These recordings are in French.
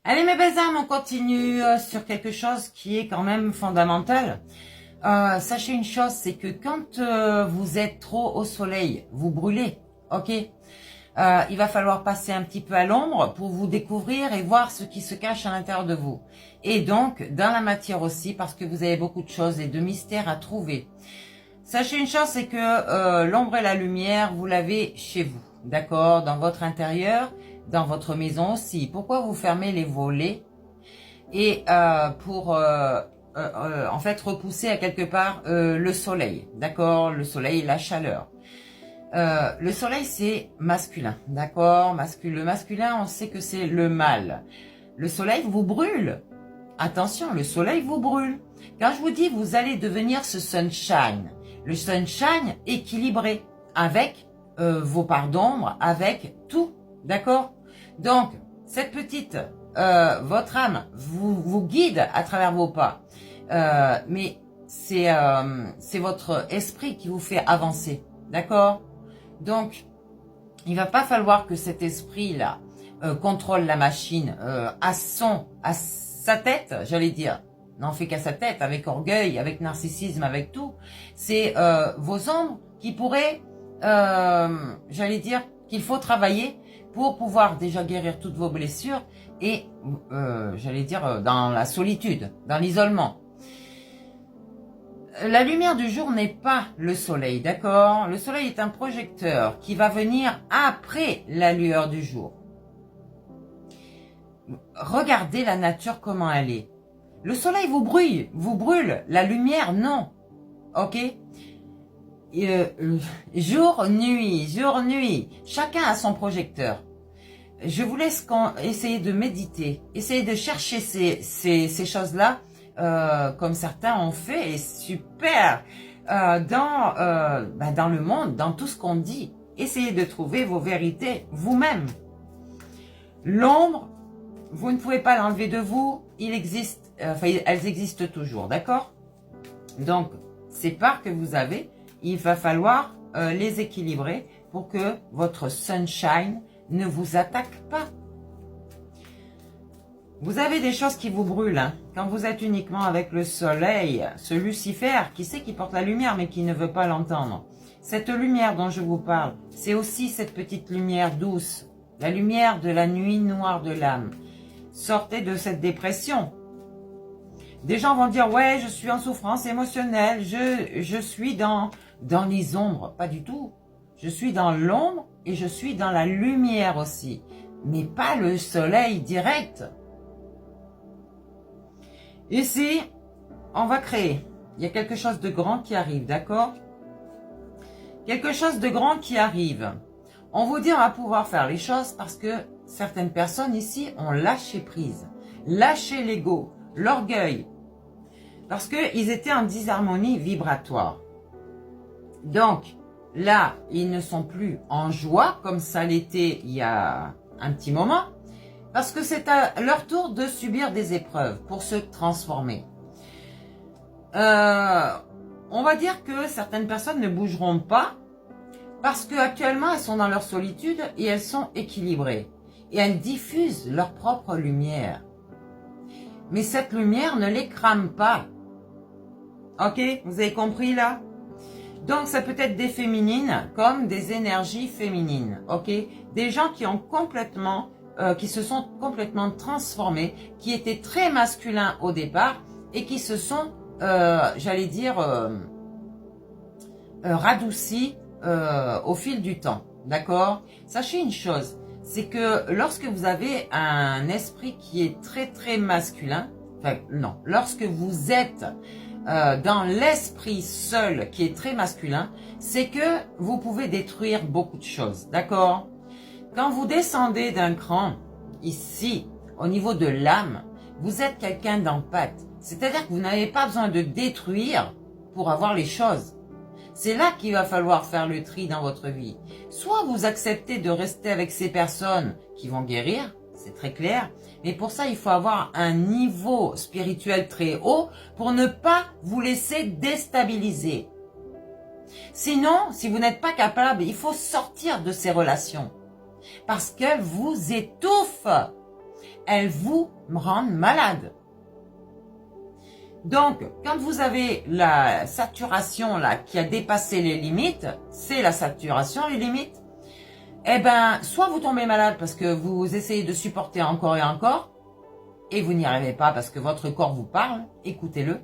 Allez mes belles âmes, on continue sur quelque chose qui est quand même fondamental. Sachez une chose, c'est que quand vous êtes trop au soleil, vous brûlez, ok. Il va falloir passer un petit peu à l'ombre pour vous découvrir et voir ce qui se cache à l'intérieur de vous. Et donc, dans la matière aussi, parce que vous avez beaucoup de choses et de mystères à trouver. Sachez une chose, c'est que l'ombre et la lumière, vous l'avez chez vous, d'accord, dans votre intérieur, dans votre maison aussi. Pourquoi vous fermez les volets? Et pour en fait repousser à quelque part le soleil, d'accord, le soleil, la chaleur. Le soleil c'est masculin, d'accord, le masculin on sait que c'est le mâle. Le soleil vous brûle. Attention, le soleil vous brûle. Quand je vous dis vous allez devenir ce sunshine, le sunshine équilibré avec vos parts d'ombre, avec tout, d'accord. Donc cette petite votre âme vous guide à travers vos pas, mais c'est votre esprit qui vous fait avancer, d'accord. Donc il va pas falloir que cet esprit là contrôle la machine à sa tête, j'allais dire. N'en fait qu'à sa tête, avec orgueil, avec narcissisme, avec tout. C'est vos ombres qui pourraient, j'allais dire, qu'il faut travailler pour pouvoir déjà guérir toutes vos blessures et, j'allais dire, dans la solitude, dans l'isolement. La lumière du jour n'est pas le soleil, d'accord? Le soleil est un projecteur qui va venir après la lueur du jour. Regardez la nature comment elle est. Le soleil vous brûle, la lumière non, ok? Jour, nuit, chacun a son projecteur. Je vous laisse essayer de méditer, essayer de chercher ces choses-là, comme certains ont fait, et super, dans le monde, dans tout ce qu'on dit. Essayez de trouver vos vérités vous-même. L'ombre, vous ne pouvez pas l'enlever de vous, elles existent toujours, d'accord? Donc, ces parts que vous avez, il va falloir les équilibrer pour que votre sunshine ne vous attaque pas. Vous avez des choses qui vous brûlent, hein, quand vous êtes uniquement avec le soleil, ce Lucifer, qui sait qui porte la lumière mais qui ne veut pas l'entendre. Cette lumière dont je vous parle, c'est aussi cette petite lumière douce, la lumière de la nuit noire de l'âme. Sortez de cette dépression. Des gens vont dire, ouais, je suis en souffrance émotionnelle, je suis dans les ombres. Pas du tout. Je suis dans l'ombre et je suis dans la lumière aussi. Mais pas le soleil direct. Ici, on va créer. Il y a quelque chose de grand qui arrive, d'accord? Quelque chose de grand qui arrive. On vous dit, on va pouvoir faire les choses parce que certaines personnes ici ont lâché prise. Lâché l'ego, l'orgueil. Parce qu'ils étaient en disharmonie vibratoire. Donc, là, ils ne sont plus en joie comme ça l'était il y a un petit moment. Parce que c'est à leur tour de subir des épreuves pour se transformer. On va dire que certaines personnes ne bougeront pas parce qu'actuellement elles sont dans leur solitude et elles sont équilibrées. Et elles diffusent leur propre lumière. Mais cette lumière ne les crame pas. Ok, vous avez compris là? Donc ça peut être des féminines comme des énergies féminines. Ok, des gens qui ont complètement... qui se sont complètement transformés, qui étaient très masculins au départ et qui se sont, j'allais dire, radoucis au fil du temps, d'accord? Sachez une chose, c'est que lorsque vous avez un esprit qui est très très masculin, enfin non, lorsque vous êtes dans l'esprit seul qui est très masculin, c'est que vous pouvez détruire beaucoup de choses, d'accord? Quand vous descendez d'un cran, ici, au niveau de l'âme, vous êtes quelqu'un d'empathe. C'est-à-dire que vous n'avez pas besoin de détruire pour avoir les choses. C'est là qu'il va falloir faire le tri dans votre vie. Soit vous acceptez de rester avec ces personnes qui vont guérir, c'est très clair, mais pour ça, il faut avoir un niveau spirituel très haut pour ne pas vous laisser déstabiliser. Sinon, si vous n'êtes pas capable, il faut sortir de ces relations. Parce qu'elle vous étouffe. elles vous rendent malade. Donc, quand vous avez la saturation là qui a dépassé les limites, c'est la saturation les limites, eh ben, soit vous tombez malade parce que vous essayez de supporter encore et encore, et vous n'y arrivez pas parce que votre corps vous parle, écoutez-le.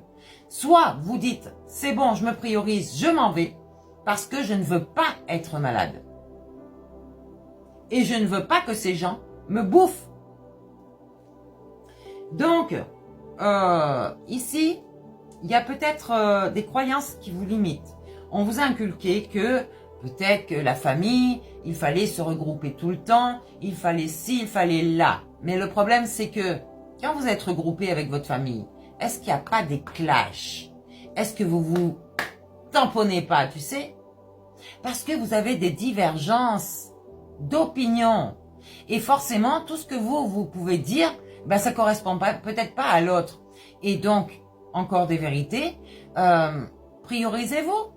Soit vous dites, c'est bon, je me priorise, je m'en vais, parce que je ne veux pas être malade. Et je ne veux pas que ces gens me bouffent. Donc, ici, il y a peut-être des croyances qui vous limitent. On vous a inculqué que peut-être que la famille, il fallait se regrouper tout le temps, il fallait ci, il fallait là. Mais le problème, c'est que quand vous êtes regroupé avec votre famille, est-ce qu'il n'y a pas des clashs? Est-ce que vous vous tamponnez pas, tu sais? Parce que vous avez des divergences d'opinion. Et forcément, tout ce que vous pouvez dire, ben, ça correspond pas, peut-être pas à l'autre. Et donc, encore des vérités, priorisez-vous.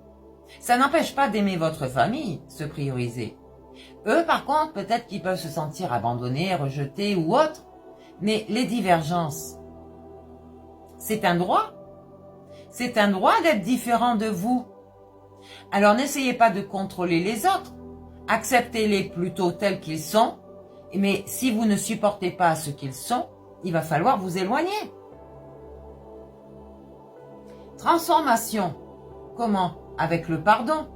Ça n'empêche pas d'aimer votre famille, se prioriser. Eux, par contre, peut-être qu'ils peuvent se sentir abandonnés, rejetés ou autres. Mais les divergences, c'est un droit. C'est un droit d'être différent de vous. Alors n'essayez pas de contrôler les autres. Acceptez-les plutôt tels qu'ils sont. Mais si vous ne supportez pas ce qu'ils sont, il va falloir vous éloigner. Transformation. Comment? Avec le pardon.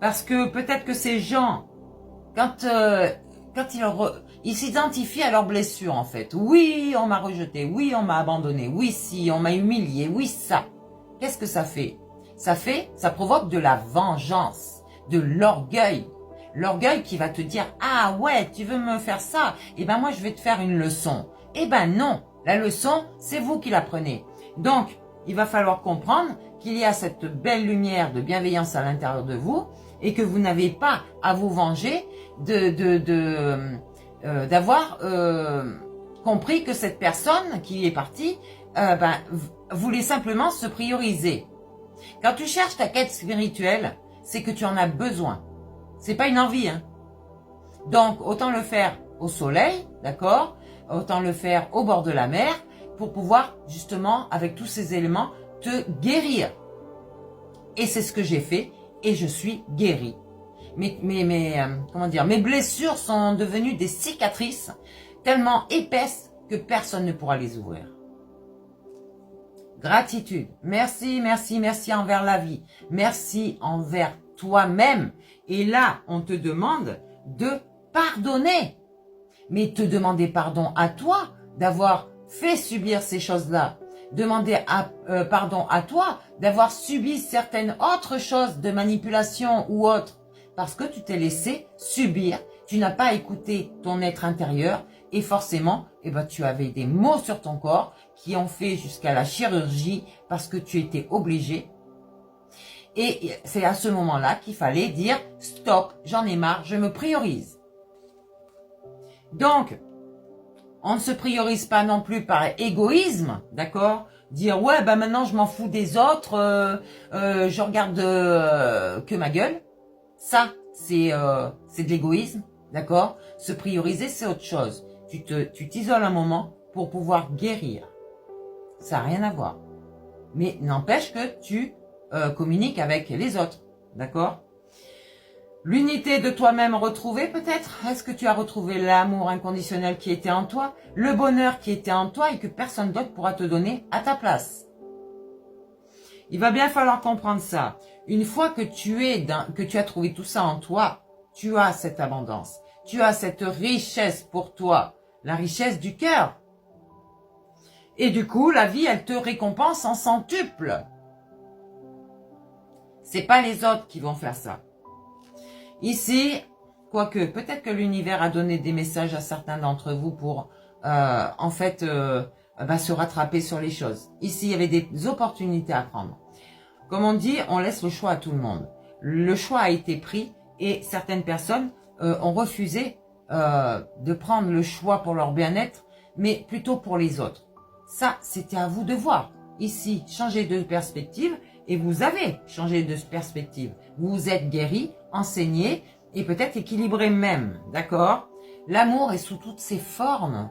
Parce que peut-être que ces gens, quand ils s'identifient à leurs blessures en fait. Oui, on m'a rejeté. Oui, on m'a abandonné. Oui, si, on m'a humilié. Oui, ça. Qu'est-ce que ça fait? Ça provoque de la vengeance, de l'orgueil. L'orgueil qui va te dire, ah ouais, tu veux me faire ça? Eh ben moi, je vais te faire une leçon. Eh ben non, la leçon, c'est vous qui la prenez. Donc, il va falloir comprendre qu'il y a cette belle lumière de bienveillance à l'intérieur de vous et que vous n'avez pas à vous venger d'avoir compris que cette personne qui est partie voulait simplement se prioriser. Quand tu cherches ta quête spirituelle, c'est que tu en as besoin. C'est pas une envie, hein. Donc, autant le faire au soleil, d'accord? Autant le faire au bord de la mer pour pouvoir, justement, avec tous ces éléments, te guérir. Et c'est ce que j'ai fait et je suis guérie. Mes blessures sont devenues des cicatrices tellement épaisses que personne ne pourra les ouvrir. Gratitude. Merci, merci, merci envers la vie. Merci envers toi-même. Et là, on te demande de pardonner. Mais te demander pardon à toi d'avoir fait subir ces choses-là. Demander pardon à toi d'avoir subi certaines autres choses de manipulation ou autres. Parce que tu t'es laissé subir. Tu n'as pas écouté ton être intérieur. Et forcément, tu avais des maux sur ton corps qui ont fait jusqu'à la chirurgie parce que tu étais obligé. Et c'est à ce moment-là qu'il fallait dire « Stop, j'en ai marre, je me priorise ». Donc, on ne se priorise pas non plus par égoïsme, d'accord? Dire « Ouais, maintenant je m'en fous des autres, je regarde que ma gueule ». Ça, c'est de l'égoïsme, d'accord? Se prioriser, c'est autre chose. Tu t'isoles un moment pour pouvoir guérir. Ça n'a rien à voir. Mais n'empêche que tu communiques avec les autres. D'accord? L'unité de toi-même retrouvée peut-être? Est-ce que tu as retrouvé l'amour inconditionnel qui était en toi? Le bonheur qui était en toi et que personne d'autre pourra te donner à ta place? Il va bien falloir comprendre ça. Une fois que tu as trouvé tout ça en toi, tu as cette abondance. Tu as cette richesse pour toi. La richesse du cœur. Et du coup, la vie, elle te récompense en centuple. C'est pas les autres qui vont faire ça. Ici, quoique, peut-être que l'univers a donné des messages à certains d'entre vous pour, se rattraper sur les choses. Ici, il y avait des opportunités à prendre. Comme on dit, on laisse le choix à tout le monde. Le choix a été pris et certaines personnes ont refusé de prendre le choix pour leur bien-être, mais plutôt pour les autres. Ça, c'était à vous de voir. Ici, changez de perspective et vous avez changé de perspective. Vous vous êtes guéri, enseigné et peut-être équilibré même, d'accord? L'amour est sous toutes ses formes.